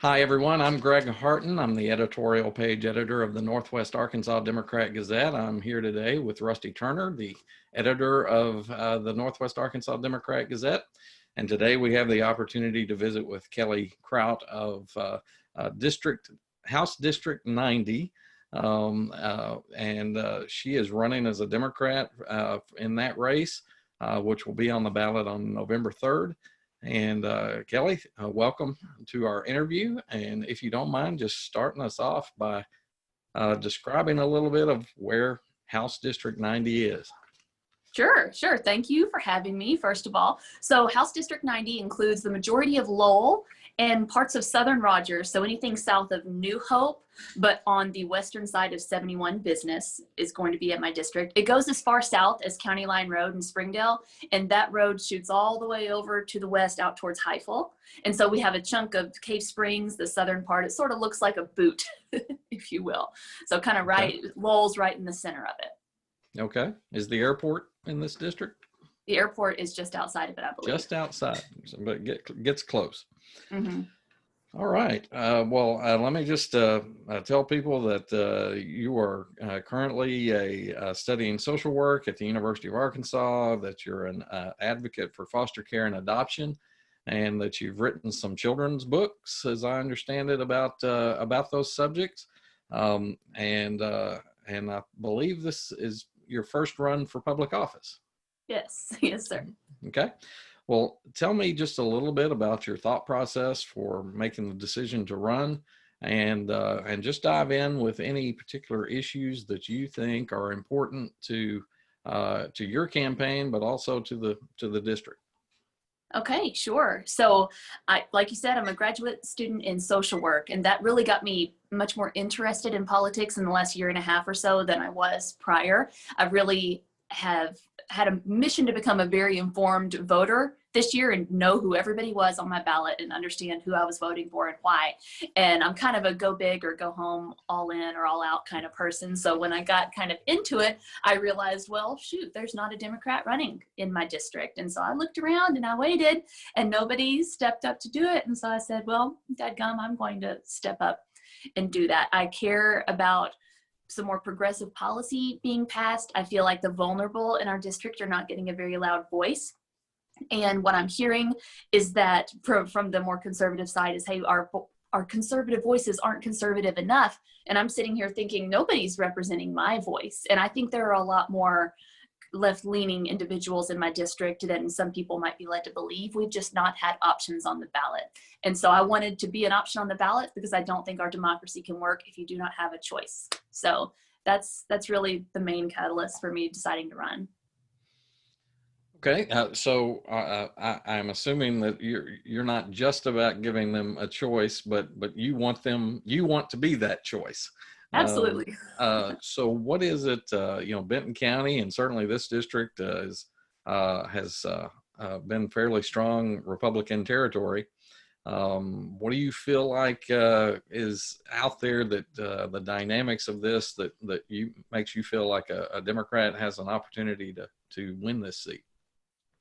Hi, everyone. I'm Greg Harton. I'm the editorial page editor of the Northwest Arkansas Democrat-Gazette. I'm here today with Rusty Turner, the editor of the Northwest Arkansas Democrat-Gazette. And today we have the opportunity to visit with Kelly Krout of House District 90. She is running as a Democrat in that race, which will be on the ballot on November 3rd. And Kelly, welcome to our interview. And if you don't mind, just starting us off by describing a little bit of where House District 90 is. Sure. Thank you for having me, first of all. So House District 90 includes the majority of Lowell and parts of Southern Rogers. So anything south of New Hope, but on the western side of 71 Business is going to be at my district. It goes as far south as County Line Road in Springdale, and that road shoots all the way over to the west out towards Heifel. And so we have a chunk of Cave Springs, the southern part. It sort of looks like a boot, if you will. So kind of right, okay. Lowell's right in the center of it. Okay. Is the airport in this district? The airport is just outside of it, I believe. Just outside, but gets close. Mm-hmm. All right. Let me just tell people that you are currently studying social work at the University of Arkansas, that you're an advocate for foster care and adoption, and that you've written some children's books, as I understand it, about those subjects. And I believe this is your first run for public office. Yes, sir. Okay. Well, tell me just a little bit about your thought process for making the decision to run, and just dive in with any particular issues that you think are important to your campaign, but also to the district. Okay, sure. So like you said, I'm a graduate student in social work, and that really got me much more interested in politics in the last year and a half or so than I was prior. I really have had a mission to become a very informed voter this year and know who everybody was on my ballot and understand who I was voting for and why. And I'm kind of a go big or go home, all in or all out kind of person. So when I got kind of into it, I realized, well, shoot, there's not a Democrat running in my district. And so I looked around and I waited and nobody stepped up to do it. And so I said, well, dadgum, I'm going to step up and do that. I care about some more progressive policy being passed. I feel like the vulnerable in our district are not getting a very loud voice. And what I'm hearing is that from the more conservative side is, hey, our conservative voices aren't conservative enough. And I'm sitting here thinking nobody's representing my voice. And I think there are a lot more left-leaning individuals in my district than some people might be led to believe. We've just not had options on the ballot. And so I wanted to be an option on the ballot because I don't think our democracy can work if you do not have a choice. So that's really the main catalyst for me deciding to run. Okay, I'm assuming that you're not just about giving them a choice, but you want to be that choice. Absolutely. So what is it? Benton County and certainly this district has been fairly strong Republican territory. What do you feel like is out there that the dynamics of this that makes you feel like a Democrat has an opportunity to win this seat?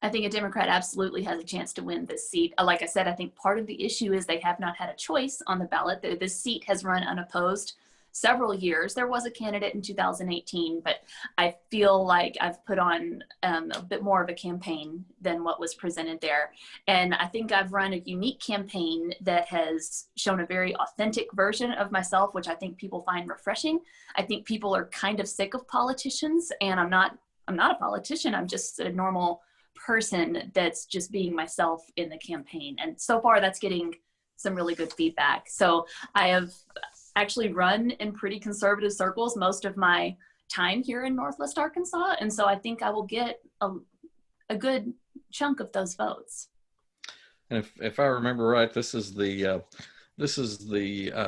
I think a Democrat absolutely has a chance to win this seat. Like I said, I think part of the issue is they have not had a choice on the ballot. This seat has run unopposed several years. There was a candidate in 2018, but I feel like I've put on a bit more of a campaign than what was presented there. And I think I've run a unique campaign that has shown a very authentic version of myself, which I think people find refreshing. I think people are kind of sick of politicians, and I'm not a politician. I'm just a normal person that's just being myself in the campaign. And so far that's getting some really good feedback. So I have actually run in pretty conservative circles most of my time here in Northwest Arkansas. And so I think I will get a good chunk of those votes. And if I remember right, this is the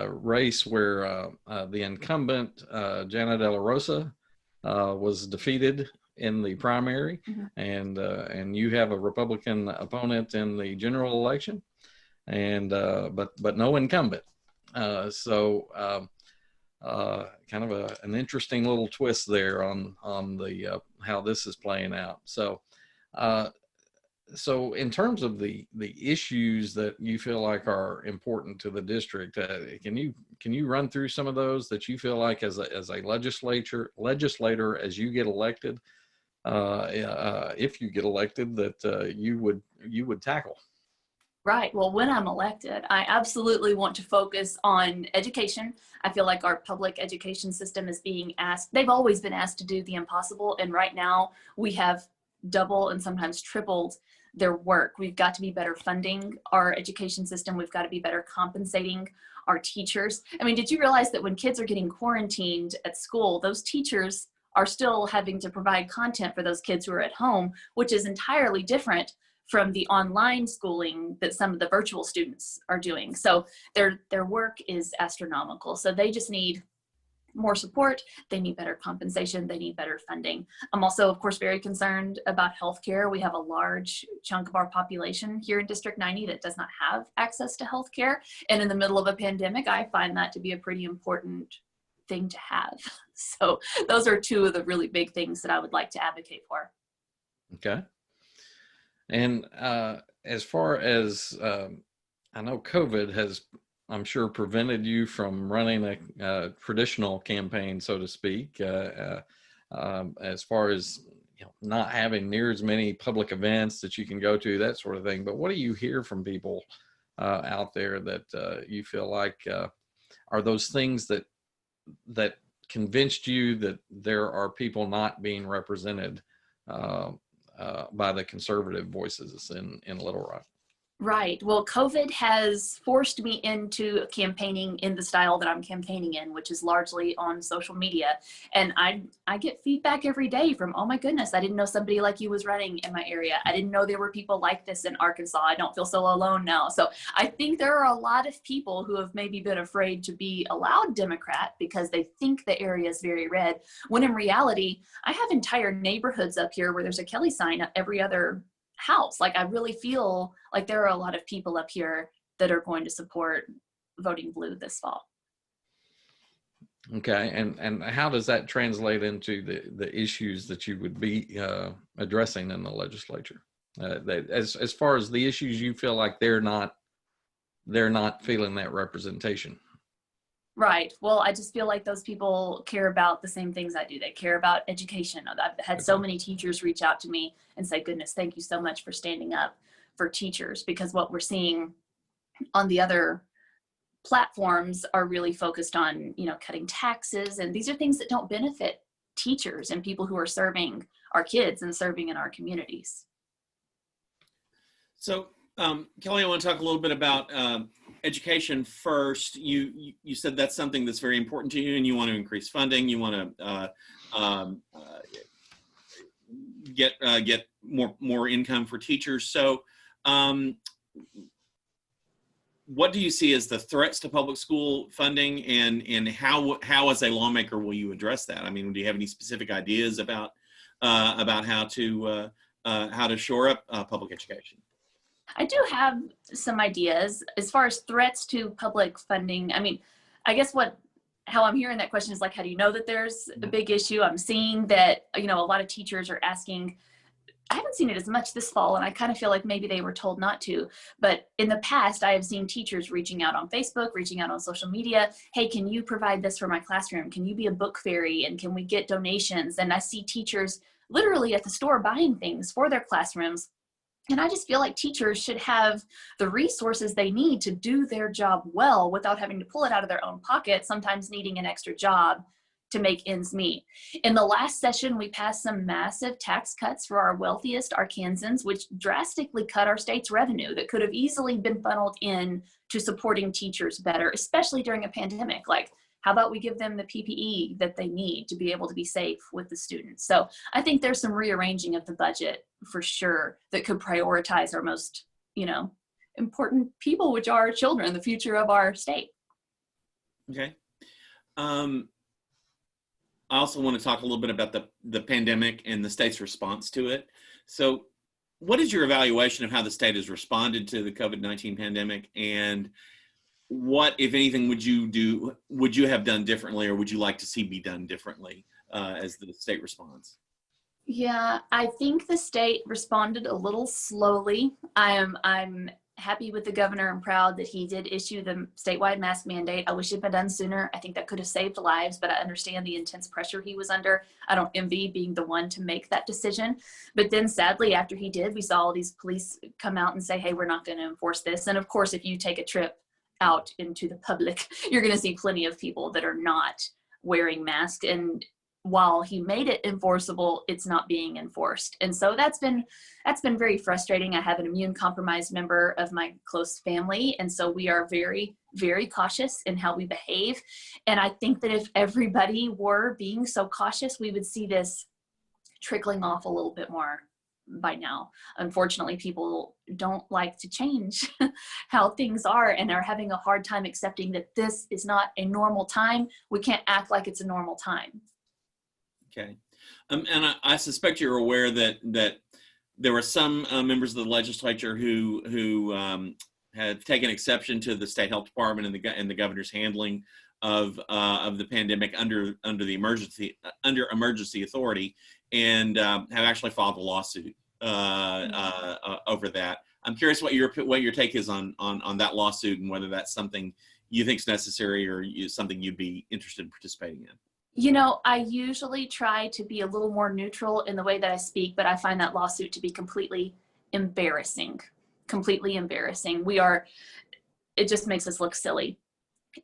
race where the incumbent Jana De La Rosa was defeated in the primary, mm-hmm. and you have a Republican opponent in the general election, and but no incumbent. So kind of an interesting little twist there on the how this is playing out. So So in terms of the issues that you feel like are important to the district, can you run through some of those that you feel like as a legislator as you get elected, if you get elected, that you would tackle? Right. Well, when I'm elected, I absolutely want to focus on education. I feel like our public education system is being asked, they've always been asked to do the impossible. And right now we have double and sometimes tripled their work. We've got to be better funding our education system. We've got to be better compensating our teachers. I mean, did you realize that when kids are getting quarantined at school, those teachers are still having to provide content for those kids who are at home, which is entirely different from the online schooling that some of the virtual students are doing. So their work is astronomical. So they just need more support. They need better compensation. They need better funding. I'm also, of course, very concerned about healthcare. We have a large chunk of our population here in District 90 that does not have access to healthcare. And in the middle of a pandemic, I find that to be a pretty important thing to have. So those are two of the really big things that I would like to advocate for. Okay. And as far as I know, COVID has, I'm sure, prevented you from running a traditional campaign, so to speak, as far as not having near as many public events that you can go to, that sort of thing. But what do you hear from people out there that you feel like are those things that convinced you that there are people not being represented by the conservative voices in Little Rock? Right. Well, COVID has forced me into campaigning in the style that I'm campaigning in, which is largely on social media. And I get feedback every day from, oh my goodness, I didn't know somebody like you was running in my area. I didn't know there were people like this in Arkansas. I don't feel so alone now. So I think there are a lot of people who have maybe been afraid to be allowed Democrat because they think the area is very red, when in reality, I have entire neighborhoods up here where there's a Kelly sign at every other house. Like, I really feel like there are a lot of people up here that are going to support voting blue this fall. Okay, and how does that translate into the issues that you would be addressing in the legislature? As far as the issues you feel like they're not feeling that representation. Right. Well, I just feel like those people care about the same things I do. They care about education. I've had so many teachers reach out to me and say, goodness, thank you so much for standing up for teachers, because what we're seeing on the other platforms are really focused on, cutting taxes. And these are things that don't benefit teachers and people who are serving our kids and serving in our communities. So, Kelly, I want to talk a little bit about education first. You said that's something that's very important to you, and you want to increase funding. You want to get more income for teachers. So, what do you see as the threats to public school funding, and how as a lawmaker will you address that? I mean, do you have any specific ideas about how to shore up public education? I do have some ideas as far as threats to public funding. I mean, I guess how I'm hearing that question is like, how do you know that there's a big issue? I'm seeing that, a lot of teachers are asking. I haven't seen it as much this fall, and I kind of feel like maybe they were told not to. But in the past, I have seen teachers reaching out on Facebook, reaching out on social media. Hey, can you provide this for my classroom? Can you be a book fairy? And can we get donations? And I see teachers literally at the store buying things for their classrooms. And I just feel like teachers should have the resources they need to do their job well without having to pull it out of their own pocket, sometimes needing an extra job to make ends meet. In the last session, we passed some massive tax cuts for our wealthiest Arkansans, which drastically cut our state's revenue that could have easily been funneled in to supporting teachers better, especially during a pandemic. Like, how about we give them the PPE that they need to be able to be safe with the students? So I think there's some rearranging of the budget for sure that could prioritize our most, important people, which are our children, the future of our state. Okay. I also want to talk a little bit about the pandemic and the state's response to it. So what is your evaluation of how the state has responded to the COVID-19 pandemic, and what, if anything, would you have done differently, or would you like to see be done differently as the state responds? Yeah, I think the state responded a little slowly. I'm happy with the governor and proud that he did issue the statewide mask mandate. I wish it had been done sooner. I think that could have saved lives, but I understand the intense pressure he was under. I don't envy being the one to make that decision. But then sadly, after he did, we saw all these police come out and say, hey, we're not going to enforce this. And of course, if you take a trip out into the public, you're going to see plenty of people that are not wearing masks. And while he made it enforceable, it's not being enforced. And so that's been very frustrating. I have an immune compromised member of my close family. And so we are very, very cautious in how we behave. And I think that if everybody were being so cautious, we would see this trickling off a little bit more by now. Unfortunately, people don't like to change how things are and are having a hard time accepting that this is not a normal time. We can't act like it's a normal time. Okay. And I suspect you're aware that there were some members of the legislature who had taken exception to the state health department and the governor's handling of the pandemic under emergency authority, and have actually filed a lawsuit over that. I'm curious what your take is on that lawsuit, and whether that's something you think is necessary or something you'd be interested in participating in. You know, I usually try to be a little more neutral in the way that I speak, but I find that lawsuit to be completely embarrassing. Completely embarrassing. It just makes us look silly.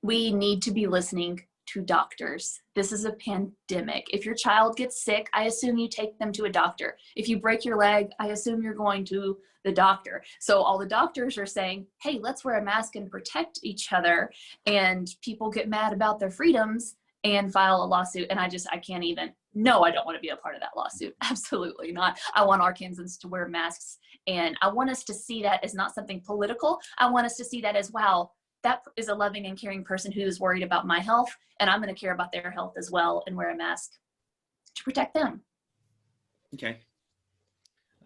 We need to be listening to doctors. This is a pandemic. If your child gets sick, I assume you take them to a doctor. If you break your leg, I assume you're going to the doctor. So all the doctors are saying, hey, let's wear a mask and protect each other. And people get mad about their freedoms and file a lawsuit. And I can't even, no, I don't want to be a part of that lawsuit. Absolutely not. I want Arkansans to wear masks. And I want us to see that as not something political. I want us to see that as, wow, that is a loving and caring person who is worried about my health, and I'm going to care about their health as well and wear a mask to protect them. Okay.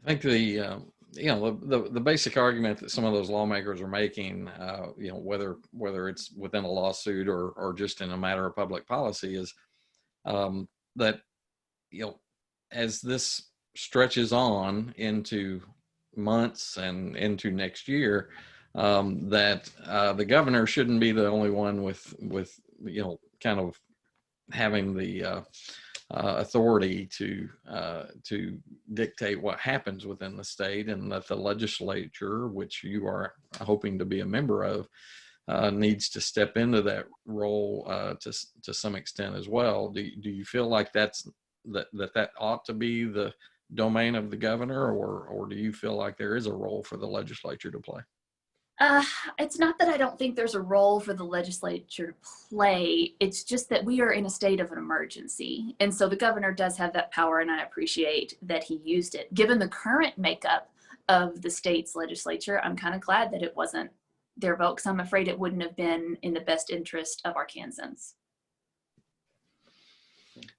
I think the basic argument that some of those lawmakers are making, whether it's within a lawsuit or just in a matter of public policy, is that as this stretches on into months and into next year, that the governor shouldn't be the only one with kind of having the authority to dictate what happens within the state, and that the legislature, which you are hoping to be a member of, needs to step into that role to some extent as well. Do you feel like that ought to be the domain of the governor, or do you feel like there is a role for the legislature to play? It's not that I don't think there's a role for the legislature to play. It's just that we are in a state of an emergency. And so the governor does have that power, and I appreciate that he used it. Given the current makeup of the state's legislature, I'm kind of glad that it wasn't their vote, because I'm afraid it wouldn't have been in the best interest of Arkansans.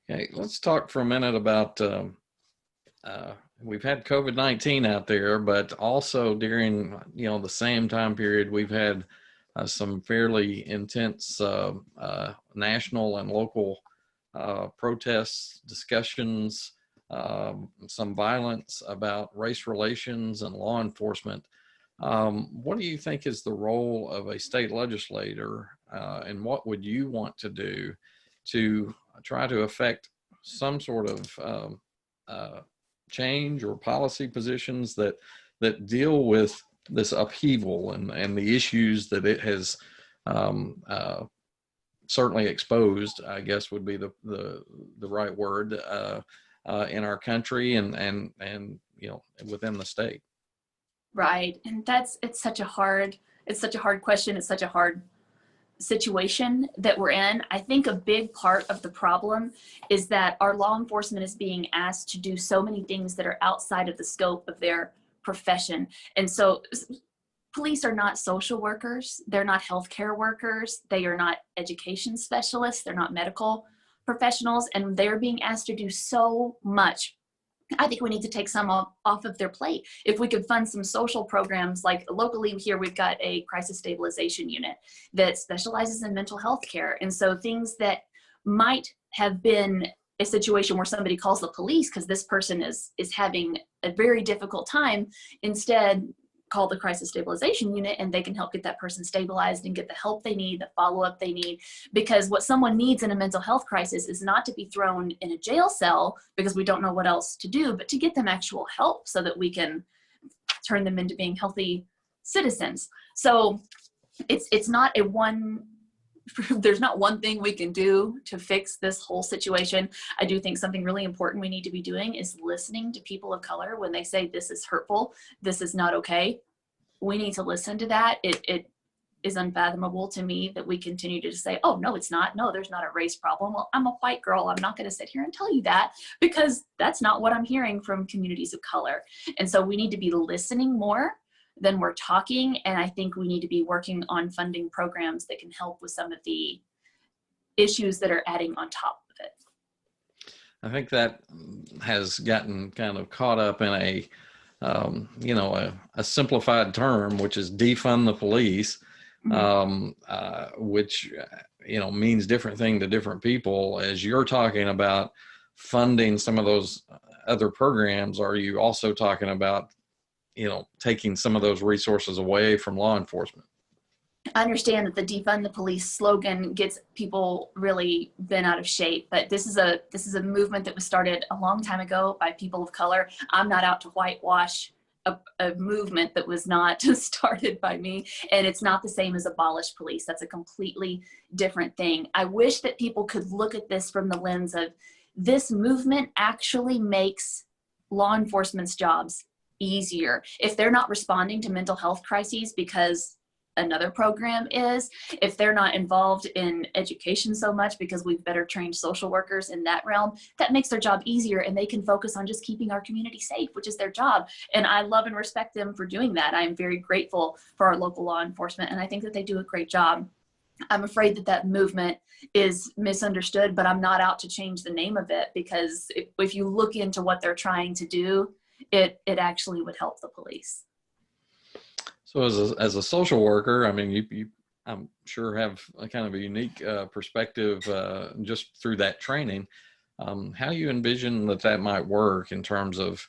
Okay, let's talk for a minute about we've had COVID-19 out there, but also during the same time period, we've had some fairly intense national and local protests, discussions, some violence about race relations and law enforcement. What do you think is the role of a state legislator, and what would you want to do to try to affect some sort of change or policy positions that deal with this upheaval and the issues that it has certainly exposed, I guess would be the right word, in our country and within the state? Right. And it's such a hard question. It's such a hard situation that we're in. I think a big part of the problem is that our law enforcement is being asked to do so many things that are outside of the scope of their profession. And so police are not social workers. They're not healthcare workers. They are not education specialists. They're not medical professionals. And they're being asked to do so much. I think we need to take some off of their plate. If we could fund some social programs, like locally here, we've got a crisis stabilization unit that specializes in mental health care. And so things that might have been a situation where somebody calls the police because this person is having a very difficult time. Instead, call the crisis stabilization unit and they can help get that person stabilized and get the help they need, the follow-up they need. Because what someone needs in a mental health crisis is not to be thrown in a jail cell because we don't know what else to do, but to get them actual help so that we can turn them into being healthy citizens. So it's not there's not one thing we can do to fix this whole situation. I do think something really important we need to be doing is listening to people of color when they say this is hurtful, this is not okay. We need to listen to that. It is unfathomable to me that we continue to just say, oh, no, it's not. No, there's not a race problem. Well, I'm a white girl. I'm not going to sit here and tell you that because that's not what I'm hearing from communities of color. And so we need to be listening more than we're talking. And I think we need to be working on funding programs that can help with some of the issues that are adding on top of it. I think that has gotten kind of caught up in a simplified term, which is defund the police, which, means different thing to different people. As you're talking about funding some of those other programs, are you also talking about taking some of those resources away from law enforcement? I understand that the defund the police slogan gets people really bent out of shape, but this is a movement that was started a long time ago by people of color. I'm not out to whitewash a movement that was not started by me, and it's not the same as abolish police. That's a completely different thing. I wish that people could look at this from the lens of this movement actually makes law enforcement's jobs easier. If they're not responding to mental health crises because another program is, if they're not involved in education so much because we've better trained social workers in that realm, that makes their job easier and they can focus on just keeping our community safe, which is their job. And I love and respect them for doing that. I'm very grateful for our local law enforcement, and I think that they do a great job. I'm afraid that movement is misunderstood, but I'm not out to change the name of it, because if you look into what they're trying to do, it actually would help the police. So as a social worker, I mean, you I'm sure have a kind of a unique perspective just through that training. How do you envision that might work in terms of,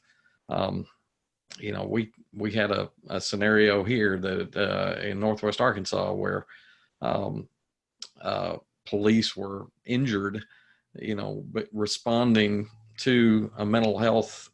we had a scenario here that in Northwest Arkansas where police were injured, but responding to a mental health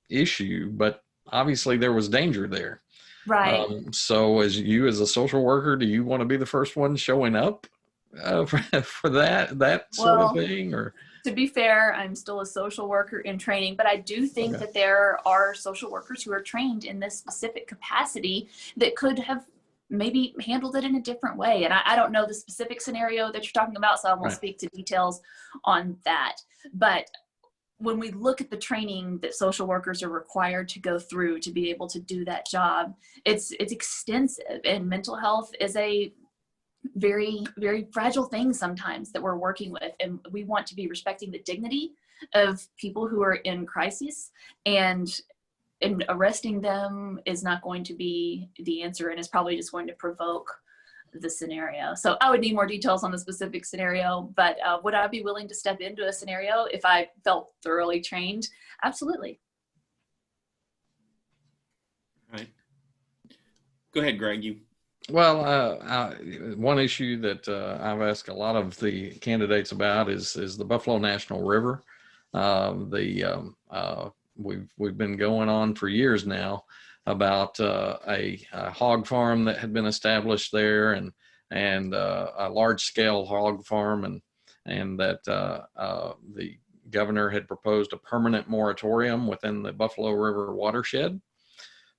issue, but obviously there was danger there. Right. So as a social worker, do you want to be the first one showing up for that sort of thing? Or to be fair, I'm still a social worker in training, but I do think that there are social workers who are trained in this specific capacity that could have maybe handled it in a different way. And I don't know the specific scenario that you're talking about, so I won't speak to details on that. But when we look at the training that social workers are required to go through to be able to do that job, it's extensive, and mental health is a very, very fragile thing sometimes that we're working with. And we want to be respecting the dignity of people who are in crisis, and arresting them is not going to be the answer, and is probably just going to provoke the scenario. So I would need more details on the specific scenario, but would I be willing to step into a scenario if I felt thoroughly trained? Absolutely. All right. Go ahead, Greg. Well, one issue that I've asked a lot of the candidates about is the Buffalo National River. We've been going on for years now about a hog farm that had been established there, and a large scale hog farm, and that the governor had proposed a permanent moratorium within the Buffalo River watershed.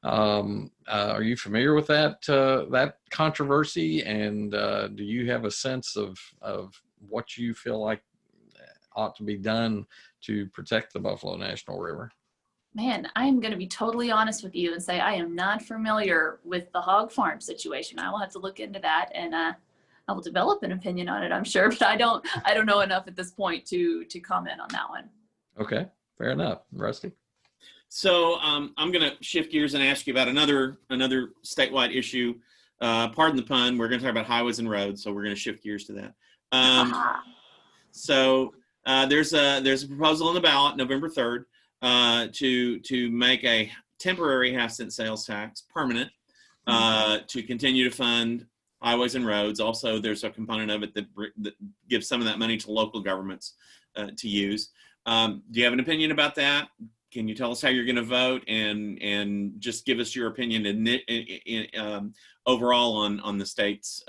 Are you familiar with that controversy, and do you have a sense of what you feel like ought to be done to protect the Buffalo National River? Man, I'm going to be totally honest with you and say I am not familiar with the hog farm situation. I will have to look into that, and I will develop an opinion on it, I'm sure, but I don't know enough at this point to comment on that one. Okay, fair enough. Rusty? So I'm going to shift gears and ask you about another statewide issue. Pardon the pun, we're going to talk about highways and roads, so we're going to shift gears to that. So There's a proposal on the ballot November 3rd to make a temporary half-cent sales tax permanent to continue to fund highways and roads. Also, there's a component of it that gives some of that money to local governments to use. Do you have an opinion about that? Can you tell us how you're going to vote, and just give us your opinion overall on the state's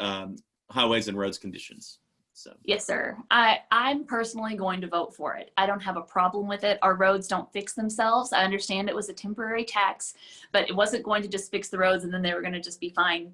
highways and roads conditions? So. Yes, sir. I'm personally going to vote for it. I don't have a problem with it. Our roads don't fix themselves. I understand it was a temporary tax, but it wasn't going to just fix the roads and then they were going to just be fine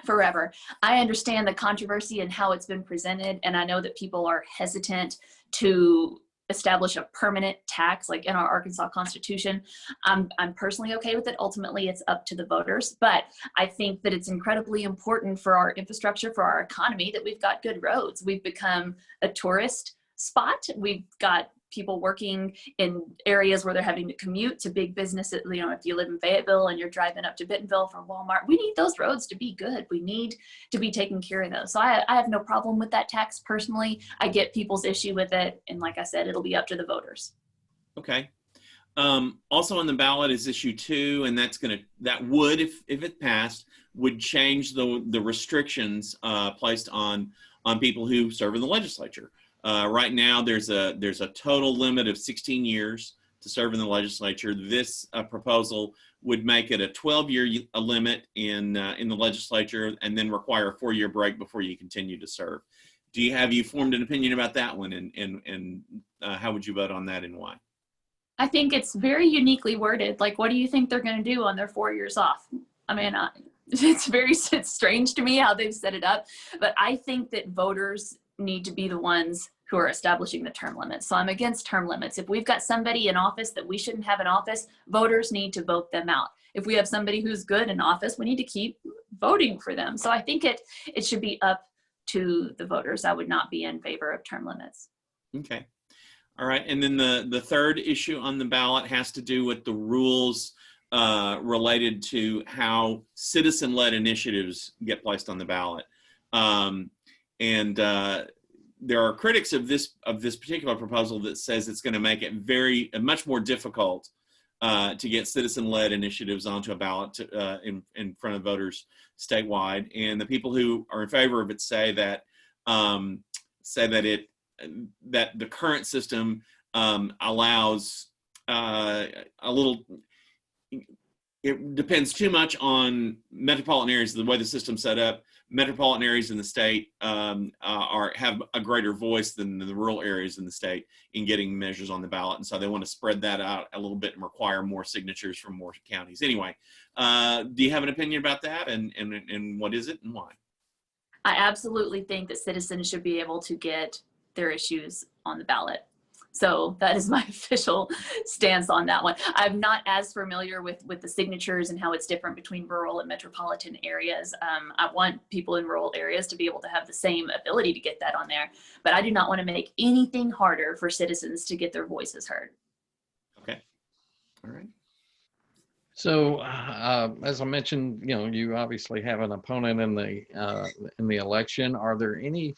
forever. I understand the controversy and how it's been presented, and I know that people are hesitant to establish a permanent tax like in our Arkansas Constitution. I'm personally okay with it. Ultimately, it's up to the voters, but I think that it's incredibly important for our infrastructure, for our economy, that we've got good roads. We've become a tourist spot. We've got people working in areas where they're having to commute to big businesses. You know, if you live in Fayetteville and you're driving up to Bentonville for Walmart, we need those roads to be good. We need to be taking care of those. So I have no problem with that tax personally. I get people's issue with it. And like I said, it'll be up to the voters. Okay. Also on the ballot is issue 2, and that would, if it passed, would change the restrictions placed on people who serve in the legislature. Right now, there's a total limit of 16 years to serve in the legislature. This proposal would make it a 12-year limit in the legislature, and then require a 4-year break before you continue to serve. Have you formed an opinion about that one, and how would you vote on that, and why? I think it's very uniquely worded. Like, what do you think they're going to do on their 4 years off? I mean, it's strange to me how they've set it up, but I think that voters need to be the ones who are establishing the term limits. So I'm against term limits. If we've got somebody in office that we shouldn't have in office, voters need to vote them out. If we have somebody who's good in office, we need to keep voting for them. So I think it should be up to the voters. I would not be in favor of term limits. Okay. All right. And then the third issue on the ballot has to do with the rules related to how citizen-led initiatives get placed on the ballot. There are critics of this particular proposal that says it's going to make it much more difficult to get citizen-led initiatives onto a ballot in front of voters statewide. And the people who are in favor of it say that the current system allows it depends too much on metropolitan areas. The way the system's set up, metropolitan areas in the state have a greater voice than the rural areas in the state in getting measures on the ballot, and so they want to spread that out a little bit and require more signatures from more counties. Anyway, do you have an opinion about that, and what is it and why? I absolutely think that citizens should be able to get their issues on the ballot. So that is my official stance on that one. I'm not as familiar with the signatures and how it's different between rural and metropolitan areas. I want people in rural areas to be able to have the same ability to get that on there, but I do not want to make anything harder for citizens to get their voices heard. Okay. All right. So, as I mentioned, you obviously have an opponent in the election. Are there any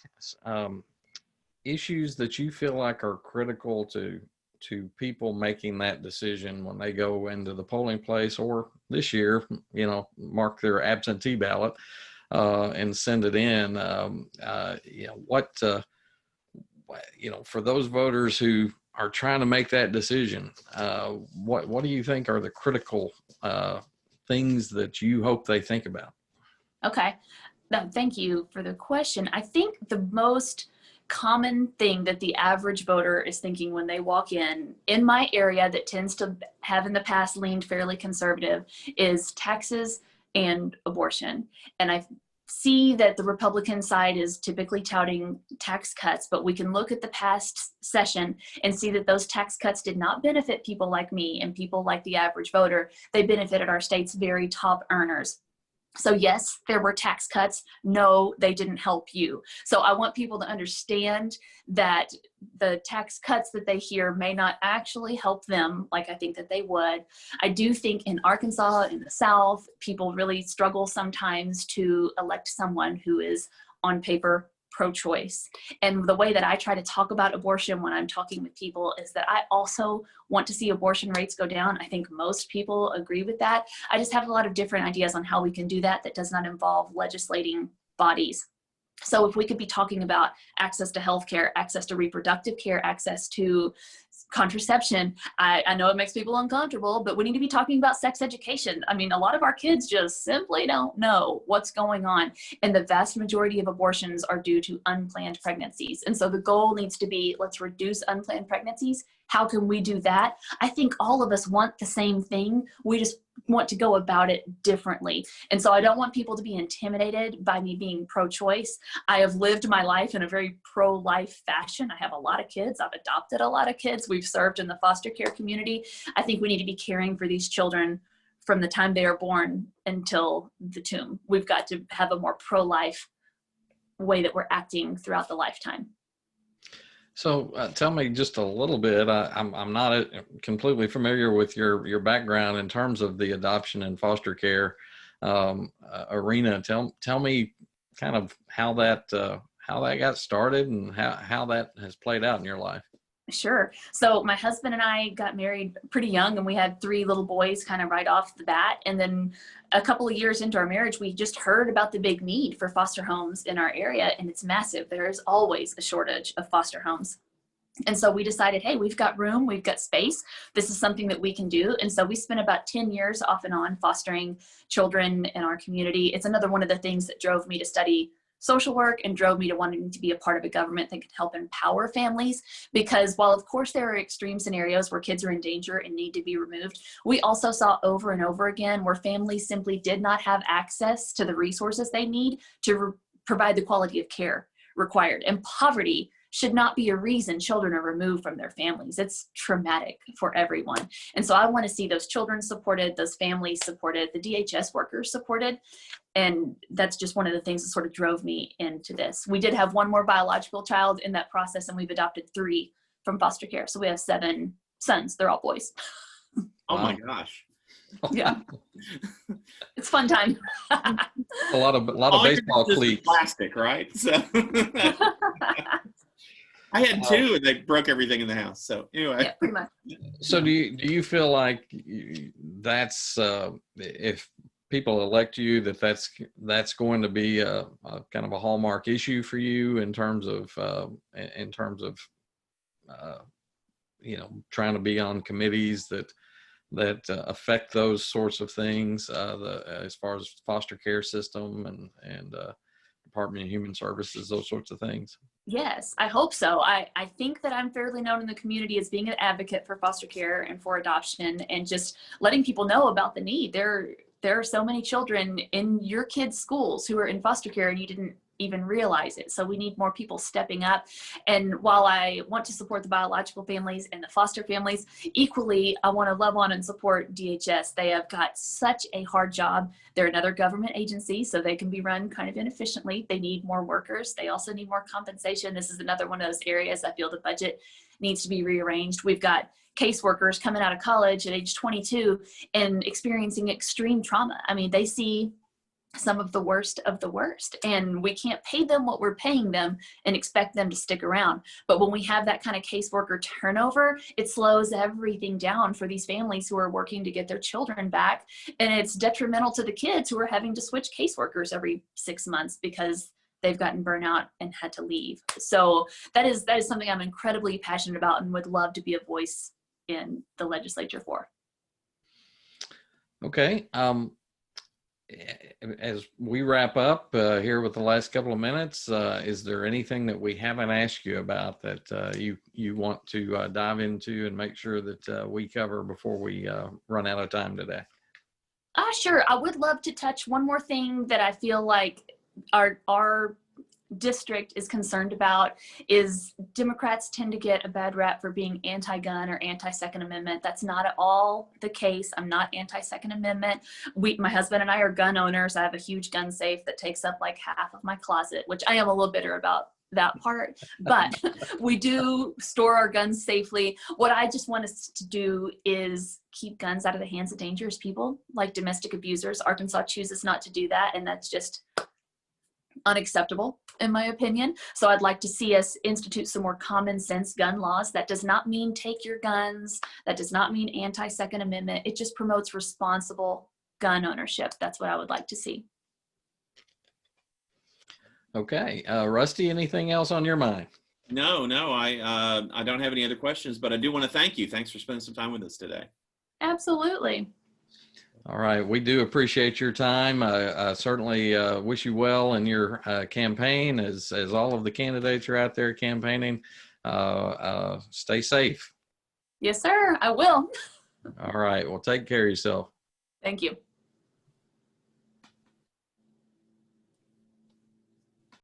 issues that you feel like are critical to people making that decision when they go into the polling place, or this year, mark their absentee ballot and send it in? For those voters who are trying to make that decision, what do you think are the critical things that you hope they think about? Okay. No, thank you for the question. I think the most common thing that the average voter is thinking when they walk in my area that tends to have in the past leaned fairly conservative is taxes and abortion. And I see that the Republican side is typically touting tax cuts, but we can look at the past session and see that those tax cuts did not benefit people like me and people like the average voter. They benefited our state's very top earners. So yes, there were tax cuts. No, they didn't help you. So I want people to understand that the tax cuts that they hear may not actually help them like I think that they would. I do think in Arkansas, in the South, people really struggle sometimes to elect someone who is on paper pro-choice. And the way that I try to talk about abortion when I'm talking with people is that I also want to see abortion rates go down. I think most people agree with that. I just have a lot of different ideas on how we can do that does not involve legislating bodies. So if we could be talking about access to healthcare, access to reproductive care, access to contraception, I know it makes people uncomfortable, but we need to be talking about sex education. I mean, a lot of our kids just simply don't know what's going on. And the vast majority of abortions are due to unplanned pregnancies. And so the goal needs to be, let's reduce unplanned pregnancies. How can we do that? I think all of us want the same thing. We just want to go about it differently. And so I don't want people to be intimidated by me being pro-choice. I have lived my life in a very pro-life fashion. I have a lot of kids. I've adopted a lot of kids. We've served in the foster care community. I think we need to be caring for these children from the time they are born until the tomb. We've got to have a more pro-life way that we're acting throughout the lifetime. So tell me just a little bit. I'm not completely familiar with your background in terms of the adoption and foster care arena. Tell me kind of how that got started and how that has played out in your life. Sure. So my husband and I got married pretty young, and we had 3 little boys kind of right off the bat. And then a couple of years into our marriage, we just heard about the big need for foster homes in our area, and it's massive. There is always a shortage of foster homes. And so we decided, hey, we've got room, we've got space. This is something that we can do. And so we spent about 10 years off and on fostering children in our community. It's another one of the things that drove me to study social work and drove me to wanting to be a part of a government that could help empower families. Because while of course there are extreme scenarios where kids are in danger and need to be removed, we also saw over and over again where families simply did not have access to the resources they need to provide the quality of care required. And poverty should not be a reason children are removed from their families. It's traumatic for everyone. And so I want to see those children supported, those families supported, the DHS workers supported. And that's just one of the things that sort of drove me into this. We did have one more biological child in that process, and we've adopted 3 from foster care. So we have 7 sons. They're all boys. Oh my gosh. Yeah. It's fun time. a lot of baseball cleats. Plastic, right? So I had 2 and they broke everything in the house. So anyway. Yeah, pretty much. So do you feel like that's if people elect you, that's going to be a kind of a hallmark issue for you in terms of trying to be on committees that affect those sorts of things, as far as foster care system and Department of Human Services, those sorts of things? Yes, I hope so. I think that I'm fairly known in the community as being an advocate for foster care and for adoption, and just letting people know about the need. There are so many children in your kids' schools who are in foster care and you didn't even realize it. So we need more people stepping up. And while I want to support the biological families and the foster families, equally, I want to love on and support DHS. They have got such a hard job. They're another government agency, so they can be run kind of inefficiently. They need more workers. They also need more compensation. This is another one of those areas I feel the budget needs to be rearranged. We've got caseworkers coming out of college at age 22 and experiencing extreme trauma. I mean, they see some of the worst, and we can't pay them what we're paying them and expect them to stick around. But when we have that kind of caseworker turnover, it slows everything down for these families who are working to get their children back. And it's detrimental to the kids who are having to switch caseworkers every 6 months because they've gotten burnout and had to leave. So that is something I'm incredibly passionate about and would love to be a voice in the legislature for. Okay. As we wrap up here with the last couple of minutes, is there anything that we haven't asked you about that you want to dive into and make sure that we cover before we run out of time today? Sure. I would love to touch one more thing that I feel like our district is concerned about is Democrats tend to get a bad rap for being anti-gun or anti-Second Amendment. That's not at all the case. I'm not anti-Second Amendment. My husband and I are gun owners. I have a huge gun safe that takes up like half of my closet, which I am a little bitter about that part, but we do store our guns safely. What I just want us to do is keep guns out of the hands of dangerous people like domestic abusers. Arkansas chooses not to do that, and that's just unacceptable, in my opinion. So I'd like to see us institute some more common sense gun laws. That does not mean take your guns. That does not mean anti-Second Amendment. It just promotes responsible gun ownership. That's what I would like to see. Okay. Rusty, anything else on your mind? No, I don't have any other questions, but I do want to thank you. Thanks for spending some time with us today. Absolutely. All right. We do appreciate your time. I certainly wish you well in your campaign as all of the candidates are out there campaigning. Stay safe. Yes, sir. I will. All right. Well, take care of yourself. Thank you.